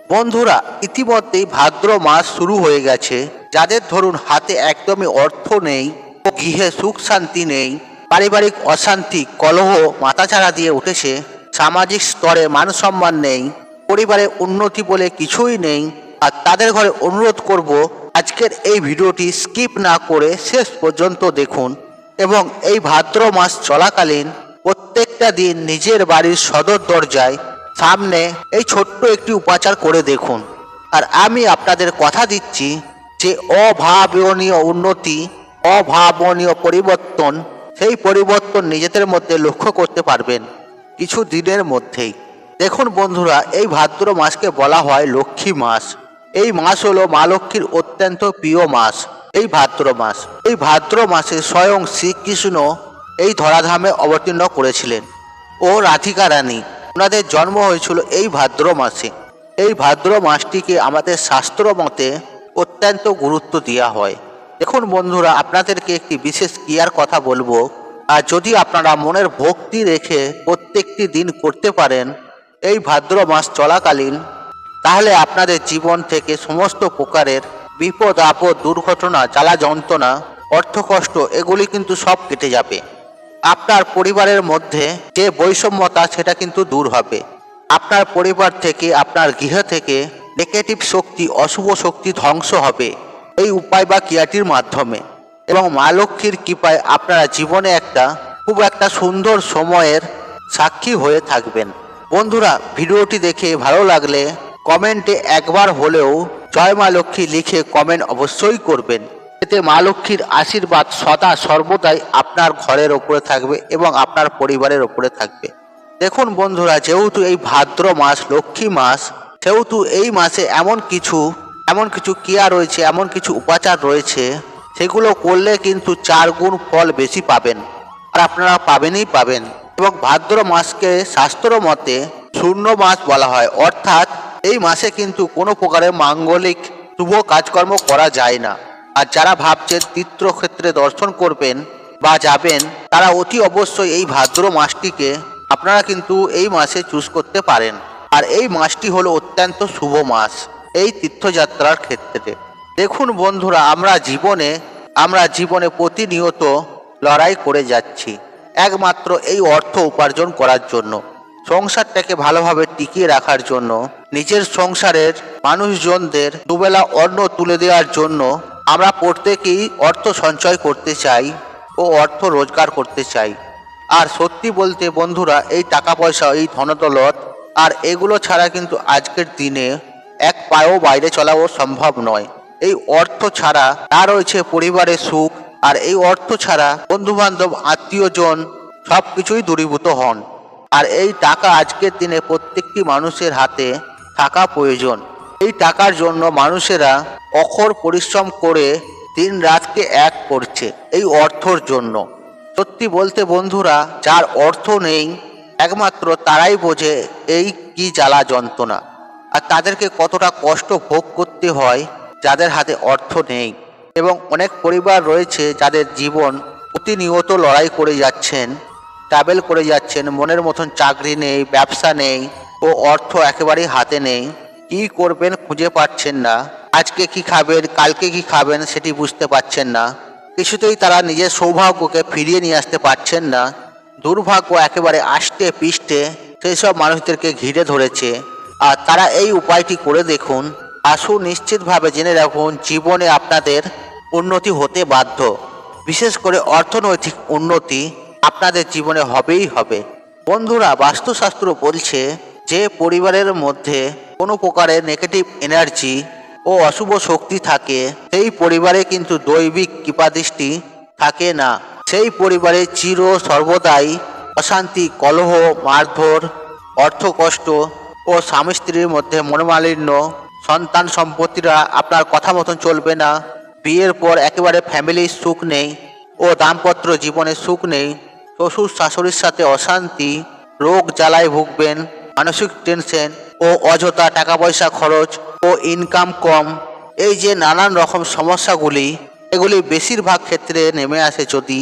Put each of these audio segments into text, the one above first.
বন্ধুরা, ইতিমধ্যেই ভাদ্র মাস শুরু হয়ে গেছে। যাদের ধরুন হাতে একদমই অর্থ নেই ও গৃহে সুখ শান্তি নেই, পারিবারিক অশান্তি কলহ মাথাচাড়া দিয়ে উঠেছে, সামাজিক স্তরে মান সম্মান নেই, পরিবারের উন্নতি বলে কিছুই নেই, আর তাদের ঘরে অনুরোধ করব আজকের এই ভিডিওটি স্কিপ না করে শেষ পর্যন্ত দেখুন এবং এই ভাদ্র মাস চলাকালীন প্রত্যেকটা দিন নিজের বাড়ির সদর দরজায় সামনে এই ছোট্ট একটি উপাচার করে দেখুন। আর আমি আপনাদের কথা দিচ্ছি যে অভাবনীয় উন্নতি, অভাবনীয় পরিবর্তন, সেই পরিবর্তন নিজেদের মধ্যে লক্ষ্য করতে পারবেন কিছু দিনের মধ্যেই। দেখুন বন্ধুরা, এই ভাদ্র মাসকে বলা হয় লক্ষ্মী মাস। এই মাস হলো মা লক্ষ্মীর অত্যন্ত প্রিয় মাস। এই ভাদ্র মাসে স্বয়ং শ্রীকৃষ্ণ এই ধরাধামে অবতীর্ণ করেছিলেন ও রাধিকা রানী, ওনাদের জন্ম হয়েছিল এই ভাদ্র মাসে। এই ভাদ্র মাসটিকে আমাদের শাস্ত্র মতে অত্যন্ত গুরুত্ব দেওয়া হয়। দেখুন বন্ধুরা, আপনাদেরকে একটি বিশেষ ক্রিয়ার কথা বলবো, আর যদি আপনারা মনের ভক্তি রেখে প্রত্যেকটি দিন করতে পারেন এই ভাদ্র মাস চলাকালীন, তাহলে আপনাদের জীবন থেকে সমস্ত প্রকারের বিপদ আপদ, দুর্ঘটনা, জ্বালা যন্ত্রণা, অর্থকষ্ট এগুলি কিন্তু সব কেটে যাবে। আপনার পরিবারের মধ্যে যে বৈষম্যতা সেটা কিন্তু দূর হবে। আপনার পরিবার থেকে, আপনার গৃহ থেকে নেগেটিভ শক্তি, অশুভ শক্তি ধ্বংস হবে এই উপায় বা ক্রিয়াটির মাধ্যমে। এবং মা লক্ষ্মীর কৃপায় আপনারা জীবনে খুব একটা সুন্দর সময়ের সাক্ষী হয়ে থাকবেন। বন্ধুরা, ভিডিওটি দেখে ভালো লাগলে কমেন্টে একবার হলেও জয় মা লক্ষ্মী লিখে কমেন্ট অবশ্যই করবেন। এতে মা লক্ষ্মীর আশীর্বাদ সদা সর্বদাই আপনার ঘরের ওপরে থাকবে এবং আপনার পরিবারের ওপরে থাকবে। দেখুন বন্ধুরা, যেহেতু এই ভাদ্র মাস লক্ষ্মী মাস, সেহেতু এই মাসে এমন কিছু ক্রিয়া রয়েছে, এমন কিছু উপাচার রয়েছে, সেগুলো করলে কিন্তু 4 গুণ ফল বেশি পাবেন। আর আপনারা পাবেন। এবং ভাদ্র মাসকে শাস্ত্র মতে শূন্য মাস বলা হয়, অর্থাৎ এই মাসে কিন্তু কোনো প্রকারের মাঙ্গলিক শুভ কাজকর্ম করা যায় না। আর যারা ভাবছেন তীর্থক্ষেত্রে দর্শন করবেন বা যাবেন, তারা অতি অবশ্যই এই ভাদ্র মাসটিকে আপনারা কিন্তু এই মাসে চুজ করতে পারেন। আর এই মাসটি হলো অত্যন্ত শুভ মাস এই তীর্থযাত্রার ক্ষেত্রে। দেখুন বন্ধুরা, আমরা জীবনে প্রতিনিয়ত লড়াই করে যাচ্ছি একমাত্র এই অর্থ উপার্জন করার জন্য, সংসারটাকে ভালোভাবে টিকিয়ে রাখার জন্য, নিজের সংসারের মানুষজনদের দুবেলা অন্ন তুলে দেওয়ার জন্য আমরা প্রত্যেকেই অর্থ সঞ্চয় করতে চাই ও অর্থ রোজগার করতে চাই। আর সত্যি বলতে বন্ধুরা, এই টাকা পয়সা, এই ধনদৌলত আর এগুলো ছাড়া কিন্তু আজকের দিনে এক পায়েও বাইরে চলাও সম্ভব নয়। এই অর্থ ছাড়া তার রয়েছে পরিবারের সুখ, আর এই অর্থ ছাড়া বন্ধুবান্ধব, আত্মীয়জন সব কিছুই দূরীভূত হন। আর এই টাকা আজকের দিনে প্রত্যেকটি মানুষের হাতে থাকা প্রয়োজন। এই টাকার জন্য মানুষেরা অখর পরিশ্রম করে দিন রাতকে এক করছে এই অর্থর জন্য। সত্যি বলতে বন্ধুরা, যার অর্থ নেই একমাত্র তারাই বোঝে এই কি জ্বালা যন্ত্রণা, আর তাদেরকে কতটা কষ্ট ভোগ করতে হয় যাদের হাতে অর্থ নেই। এবং অনেক পরিবার রয়েছে যাদের জীবন প্রতিনিয়ত লড়াই করে যাচ্ছেন, ট্রাভেল করে যাচ্ছেন, মনের মতন চাকরি নেই, ব্যবসা নেই ও অর্থ একেবারেই হাতে নেই। কি করবেন খুঁজে পাচ্ছেন না, আজকে কি খাবেন, কালকে কি খাবেন সেটি বুঝতে পারছেন না। কিছুতেই তারা নিজের সৌভাগ্যকে ফিরিয়ে নিয়ে আসতে পারছেন না। দুর্ভাগ্য একেবারে আষ্টে পিষ্টে সেই সব মানুষদেরকে ঘিরে ধরেছে। আর তারা এই উপায়টি করে দেখুন, আসুন নিশ্চিতভাবে জেনে রাখুন, জীবনে আপনাদের উন্নতি হতে বাধ্য। বিশেষ করে অর্থনৈতিক উন্নতি আপনাদের জীবনে হবেই হবে। বন্ধুরা, বাস্তুশাস্ত্র বলছে যে পরিবারের মধ্যে কোনো প্রকারের নেগেটিভ এনার্জি ও অশুভ শক্তি থাকে, সেই পরিবারে কিন্তু দৈবিক কৃপাদৃষ্টি থাকে না। সেই পরিবারে চির সর্বদাই অশান্তি, কলহ, মারধর, অর্থকষ্ট ও স্বামী স্ত্রীর মধ্যে মনোমালিন্য, সন্তান সম্পত্তিরা আপনার কথা মতন চলবে না, বিয়ের পর একেবারে ফ্যামিলির সুখ নেই ও দাম্পত্য জীবনে সুখ নেই, শ্বশুর শাশুড়ির সাথে অশান্তি, রোগ জ্বালায় ভুগবেন, মানসিক টেনশন ও অযথা টাকা পয়সা খরচ ও ইনকাম কম, এই যে নানান রকম সমস্যাগুলি, এগুলি বেশিরভাগ ক্ষেত্রে নেমে আসে যদি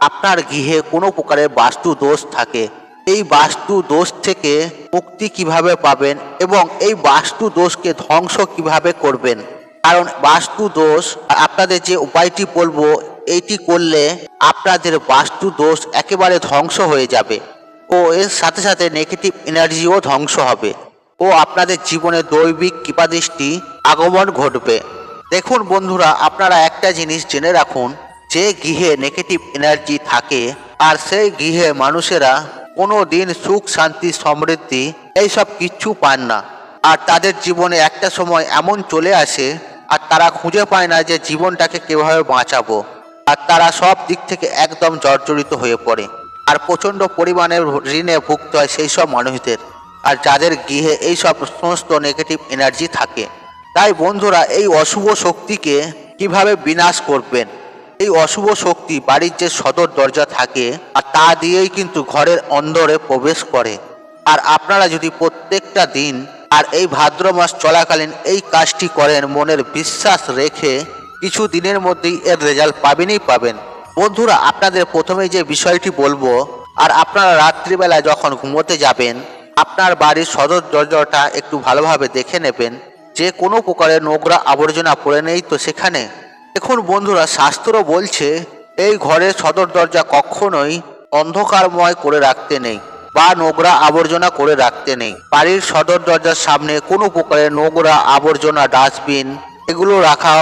আপনার গৃহে কোনো প্রকারের বাস্তু দোষ থাকে। এই বাস্তু দোষ থেকে মুক্তি কিভাবে পাবেন এবং এই বাস্তু দোষকে ধ্বংস কিভাবে করবেন। কারণ বাস্তু দোষ, আপনাদের যে উপায়টি বলবো এইটি করলে আপনাদের বাস্তু দোষ একেবারে ধ্বংস হয়ে যাবে ও এর সাথে সাথে নেগেটিভ এনার্জিও ধ্বংস হবে ও আপনাদের জীবনে দৈবিক কৃপাদৃষ্টি আগমন ঘটবে। দেখুন বন্ধুরা, আপনারা একটা জিনিস জেনে রাখুন, যে গৃহে নেগেটিভ এনার্জি থাকে আর সেই গৃহে মানুষেরা কোনো দিন সুখ শান্তি সমৃদ্ধি এইসব কিচ্ছু পান না। আর তাদের জীবনে একটা সময় এমন চলে আসে আর তারা খুঁজে পায় না যে জীবনটাকে কিভাবে বাঁচাবো, আর তারা সব দিক থেকে একদম জর্জরিত হয়ে পড়ে আর প্রচণ্ড পরিমাণে ঋণে ভুগতে হয় সেই সব মানুষদের, আর যাদের গৃহে এই সব সমস্ত নেগেটিভ এনার্জি থাকে। তাই বন্ধুরা, এই অশুভ শক্তিকে কিভাবে বিনাশ করবেন, এই অশুভ শক্তি বাড়ির যে সদর দরজা থাকে আর তা দিয়েই কিন্তু ঘরের অন্দরে প্রবেশ করে। আর আপনারা যদি প্রত্যেকটা দিন আর এই ভাদ্র মাস চলাকালীন এই কাজটি করেন মনের বিশ্বাস রেখে, কিছু দিনের মধ্যেই এর রেজাল্ট পাবেনই পাবেন। বন্ধুরা, আপনাদের প্রথমে যে বিষয়টি বলবো, আর আপনারা রাত্রিবেলা যখন ঘুমোতে যাবেন আপনার বাড়ির সদর দরজাটা একটু ভালোভাবে দেখে নেবেন যে কোনো প্রকারের নোংরা আবর্জনা পড়ে নেই তো সেখানে। দেখুন বন্ধুরা, শাস্ত্র বলছে এই ঘরের সদর দরজা কখনোই অন্ধকারময় করে রাখতে নেই বা নোংরা আবর্জনা করে রাখতে নেই। বাড়ির সদর দরজার সামনে কোনো প্রকারের নোংরা আবর্জনা, ডাস্টবিন এগুলো রাখা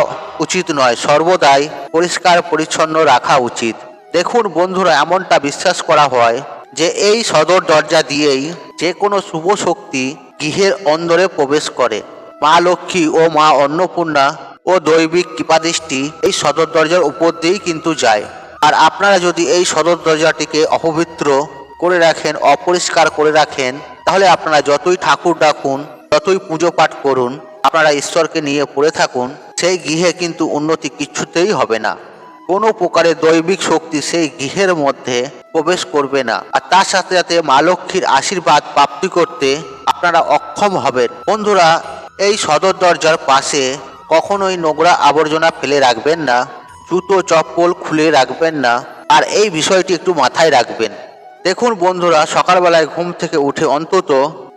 উচিত নয়, সর্বদাই পরিষ্কার পরিচ্ছন্ন রাখা উচিত। দেখুন বন্ধুরা, এমনটা বিশ্বাস করা হয় যে এই সদর দরজা দিয়েই যে কোনো শুভ শক্তি গৃহের অন্দরে প্রবেশ করে। মা লক্ষ্মী ও মা অন্নপূর্ণা ও দৈবিক কৃপাদৃষ্টি এই সদর দরজার উপর দিয়েই কিন্তু যায়। আর আপনারা যদি এই সদর দরজাটিকে অপবিত্র করে রাখেন, অপরিষ্কার করে রাখেন, তাহলে আপনারা যতই ঠাকুর ডাকুন, যতই পুজো পাঠ করুন, আপনারা ঈশ্বরকে নিয়ে পড়ে থাকুন, সেই গৃহে কিন্তু উন্নতি কিছুতেই হবে না। কোনো প্রকারের দৈবিক শক্তি সেই গৃহের মধ্যে প্রবেশ করবে না, আর তার সাথে সাথে মা লক্ষ্মীর আশীর্বাদ প্রাপ্তি করতে আপনারা অক্ষম হবেন। বন্ধুরা, এই সদর দরজার পাশে কখনোই নোংরা আবর্জনা ফেলে রাখবেন না, জুতো চপ্পল খুলে রাখবেন না, আর এই বিষয়টি একটু মাথায় রাখবেন। দেখুন বন্ধুরা, সকালবেলায় ঘুম থেকে উঠে অন্তত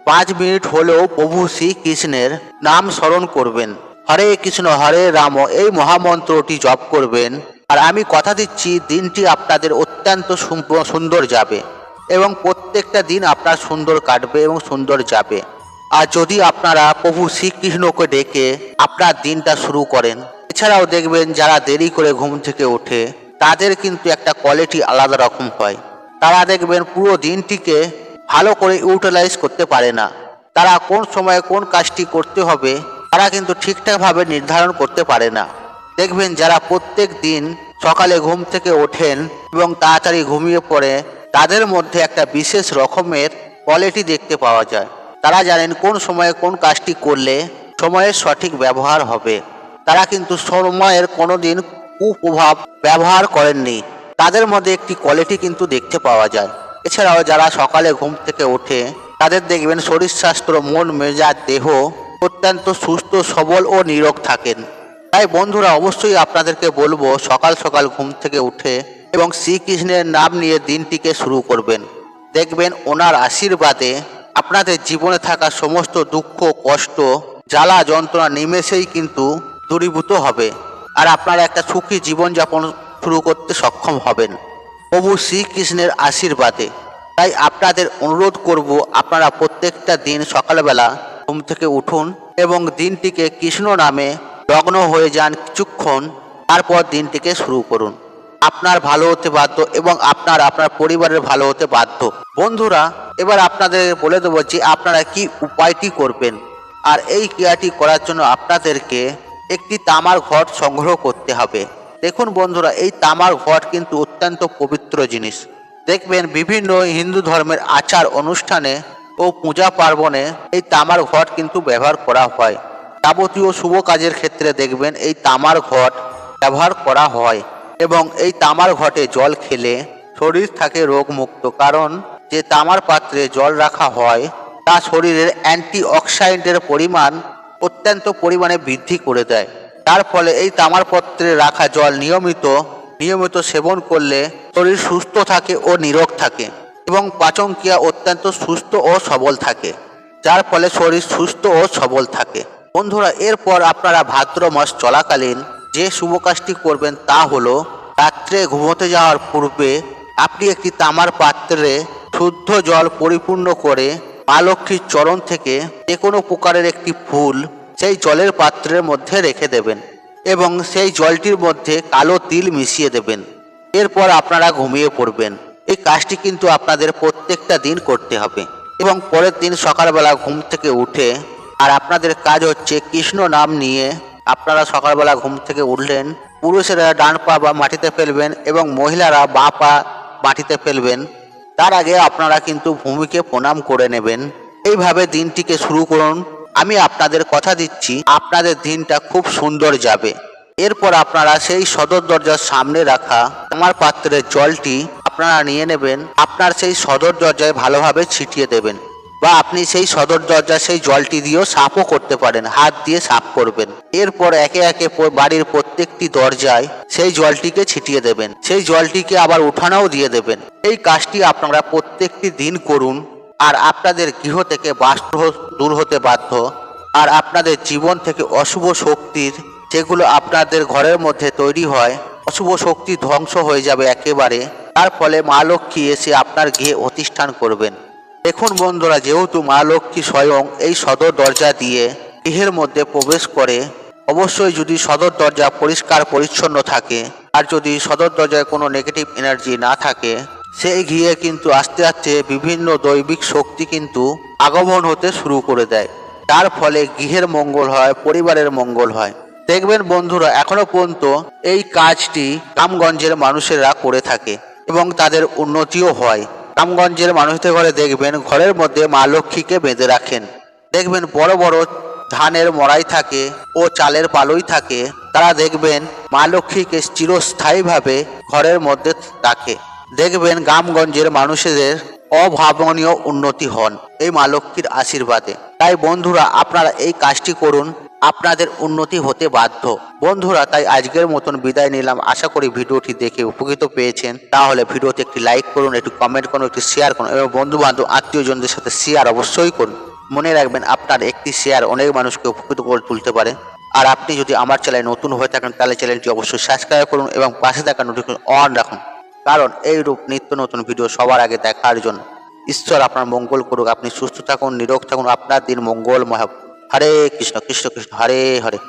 5 মিনিট হলেও প্রভু শ্রীকৃষ্ণের নাম স্মরণ করবেন। হরে কৃষ্ণ হরে রাম এই মহামন্ত্রটি জপ করবেন। আর আমি কথা দিচ্ছি, দিনটি আপনাদের অত্যন্ত সুন্দর যাবে এবং প্রত্যেকটা দিন আপনার সুন্দর কাটবে এবং সুন্দর যাবে। আর যদি আপনারা প্রভু শ্রীকৃষ্ণকে ডেকে আপনার দিনটা শুরু করেন, এছাড়াও দেখবেন যারা দেরি করে ঘুম থেকে ওঠে তাদের কিন্তু একটা কোয়ালিটি আলাদা রকম হয়। তারা দেখবেন পুরো দিনটিকে ভালো করে ইউটিলাইজ করতে পারে না। তারা কোন সময়ে কোন কাজটি করতে হবে তারা কিন্তু ঠিকঠাকভাবে নির্ধারণ করতে পারে না। দেখবেন যারা প্রত্যেক দিন সকালে ঘুম থেকে ওঠেন এবং তাড়াতাড়ি ঘুমিয়ে পড়ে, তাদের মধ্যে একটা বিশেষ রকমের কোয়ালিটি দেখতে পাওয়া যায়। তারা জানেন কোন সময়ে কোন কাজটি করলে সময়ের সঠিক ব্যবহার হবে। তারা কিন্তু সময়ের কোনোদিন কুপ্রভাব ব্যবহার করেননি। তাদের মধ্যে একটি কোয়ালিটি কিন্তু দেখতে পাওয়া যায়। এছাড়াও যারা সকালে ঘুম থেকে ওঠে তাদের দেখবেন শরীর স্বাস্থ্য, মন মেজাজ, দেহ অত্যন্ত সুস্থ সবল ও নীরোগ থাকেন। তাই বন্ধুরা, অবশ্যই আপনাদেরকে বলবো সকাল সকাল ঘুম থেকে উঠে এবং শ্রীকৃষ্ণের নাম নিয়ে দিনটিকে শুরু করবেন। দেখবেন ওনার আশীর্বাদে আপনাদের জীবনে থাকা সমস্ত দুঃখ, কষ্ট, জ্বালা যন্ত্রণা নিমেষেই কিন্তু দূরীভূত হবে আর আপনারা একটা সুখী জীবনযাপন শুরু করতে সক্ষম হবেন প্রভু শ্রীকৃষ্ণের আশীর্বাদে। তাই আপনাদের অনুরোধ করব, আপনারা প্রত্যেকটা দিন সকালবেলা ঘুম থেকে উঠুন এবং দিনটিকে কৃষ্ণ নামে লগ্ন হয়ে যান কিছুক্ষণ, তারপর দিনটিকে শুরু করুন। আপনার ভালো হতে বাধ্য এবং আপনার পরিবারের ভালো হতে বাধ্য। বন্ধুরা, এবার আপনাদের বলে দেবো যে আপনারা কি উপায়টি করবেন। আর এই ক্রিয়াটি করার জন্য আপনাদেরকে একটি তামার ঘট সংগ্রহ করতে হবে। দেখুন বন্ধুরা, এই তামার ঘট কিন্তু অত্যন্ত পবিত্র জিনিস। দেখবেন বিভিন্ন হিন্দু ধর্মের আচার অনুষ্ঠানে ও পূজা পার্বণে এই তামার ঘট কিন্তু ব্যবহার করা হয়। যাবতীয় শুভ কাজের ক্ষেত্রে দেখবেন এই তামার ঘট ব্যবহার করা হয় এবং এই তামার ঘটে জল খেলে শরীর থাকে রোগমুক্ত। কারণ যে তামার পাত্রে জল রাখা হয় তা শরীরের অ্যান্টিঅক্সিডেন্টের পরিমাণ অত্যন্ত পরিমাণে বৃদ্ধি করে দেয়। তার ফলে এই তামার পাত্রে রাখা জল নিয়মিত সেবন করলে শরীর সুস্থ থাকে ও নীরোগ থাকে। এবং পাচন ক্রিয়া অত্যন্ত সুস্থ ও সবল থাকে, যার ফলে শরীর সুস্থ ও সবল থাকে। বন্ধুরা, এরপর আপনারা ভাদ্র মাস চলাকালীন যে শুভ কাজটি করবেন তা হলো রাত্রে ঘুমোতে যাওয়ার পূর্বে আপনি একটি তামার পাত্রে শুদ্ধ জল পরিপূর্ণ করে মা লক্ষ্মীর চরণ থেকে যে কোনো প্রকারের একটি ফুল সেই জলের পাত্রের মধ্যে রেখে দেবেন এবং সেই জলটির মধ্যে কালো তিল মিশিয়ে দেবেন। এরপর আপনারা ঘুমিয়ে পড়বেন। এই কাজটি কিন্তু আপনাদের প্রত্যেকটা দিন করতে হবে এবং পরের দিন সকালবেলা ঘুম থেকে উঠে আর আপনাদের কাজ হচ্ছে কৃষ্ণ নাম নিয়ে আপনারা সকালবেলা ঘুম থেকে উঠলেন, পুরুষেরা ডান পা বা মাটিতে ফেলবেন এবং মহিলারা বাঁ পা মাটিতে ফেলবেন। তার আগে আপনারা কিন্তু ভূমিকে প্রণাম করে নেবেন। এইভাবে দিনটিকে শুরু করুন। আমি আপনাদের কথা দিচ্ছি আপনাদের দিনটা খুব সুন্দর যাবে। এরপর আপনারা সেই সদর দরজার সামনে রাখা তামার পাত্রের জলটি আপনারা নিয়ে নেবেন, আপনার সেই সদর দরজায় ভালোভাবে ছিটিয়ে দেবেন বা আপনি সেই সদর দরজা সেই জলটি দিয়েও সাফও করতে পারেন, হাত দিয়ে সাফ করবেন। এরপর একে একে বাড়ির প্রত্যেকটি দরজায় সেই জলটিকে ছিটিয়ে দেবেন, সেই জলটিকে আবার উঠানাও দিয়ে দেবেন। এই কাজটি আপনারা প্রত্যেকটি দিন করুন আর আপনাদের গৃহ থেকে বাস্তু দূর হতে বাধ্য আর আপনাদের জীবন থেকে অশুভ শক্তির যেগুলো আপনাদের ঘরের মধ্যে তৈরি হয়, অশুভ শক্তি ধ্বংস হয়ে যাবে একেবারে। তার ফলে মা লক্ষ্মী এসে আপনার গৃহে অধিষ্ঠান করবেন। দেখুন বন্ধুরা, যেহেতু মা লক্ষ্মী স্বয়ং এই সদর দরজা দিয়ে গৃহের মধ্যে প্রবেশ করে, অবশ্যই যদি সদর দরজা পরিষ্কার পরিচ্ছন্ন থাকে আর যদি সদর দরজায় কোনো নেগেটিভ এনার্জি না থাকে, সেই গৃহে কিন্তু আস্তে আস্তে বিভিন্ন দৈবিক শক্তি কিন্তু আগমন হতে শুরু করে দেয়। তার ফলে গৃহের মঙ্গল হয়, পরিবারের মঙ্গল হয়। দেখবেন বন্ধুরা, এখনো পর্যন্ত এই কাজটি গ্রামগঞ্জের মানুষেরা করে থাকে এবং তাদের উন্নতিও হয়। গ্রামগঞ্জের মানুষদের ঘরে দেখবেন ঘরের মধ্যে মা লক্ষ্মীকে বেঁধে রাখেন। দেখবেন বড় বড় ধানের মড়াই থাকে ও চালের পালই থাকে, তারা দেখবেন মা লক্ষ্মীকে চিরস্থায়ীভাবে ঘরের মধ্যে রাখে। দেখবেন গ্রামগঞ্জের মানুষদের অভাবনীয় উন্নতি হন এই মা লক্ষ্মীর আশীর্বাদে। তাই বন্ধুরা, আপনারা এই কাজটি করুন, আপনাদের উন্নতি হতে বাধ্য। বন্ধুরা, তাই আজকের মতন বিদায় নিলাম। আশা করি ভিডিওটি দেখে উপকৃত পেয়েছেন। তাহলে ভিডিওতে একটি লাইক করুন, একটু কমেন্ট করুন, একটি শেয়ার করুন এবং বন্ধু বান্ধব আত্মীয়জনদের সাথে শেয়ার অবশ্যই করুন। মনে রাখবেন, আপনার একটি শেয়ার অনেক মানুষকে উপকৃত করে তুলতে পারে। আর আপনি যদি আমার চ্যানেলে নতুন হয়ে থাকেন তাহলে চ্যানেলটি অবশ্যই সাবস্ক্রাইব করুন এবং পাশে থাকা নোটিফিকেশন অন রাখুন, কারণ এইরূপ নিত্য নতুন ভিডিও সবার আগে দেখার জন্য। ঈশ্বর আপনার মঙ্গল করুক। আপনি সুস্থ থাকুন, নিরোগ থাকুন, আপনার দিন মঙ্গলময় হোক। হরে কৃষ্ণ কৃষ্ণ কৃষ্ণ হরে হরে।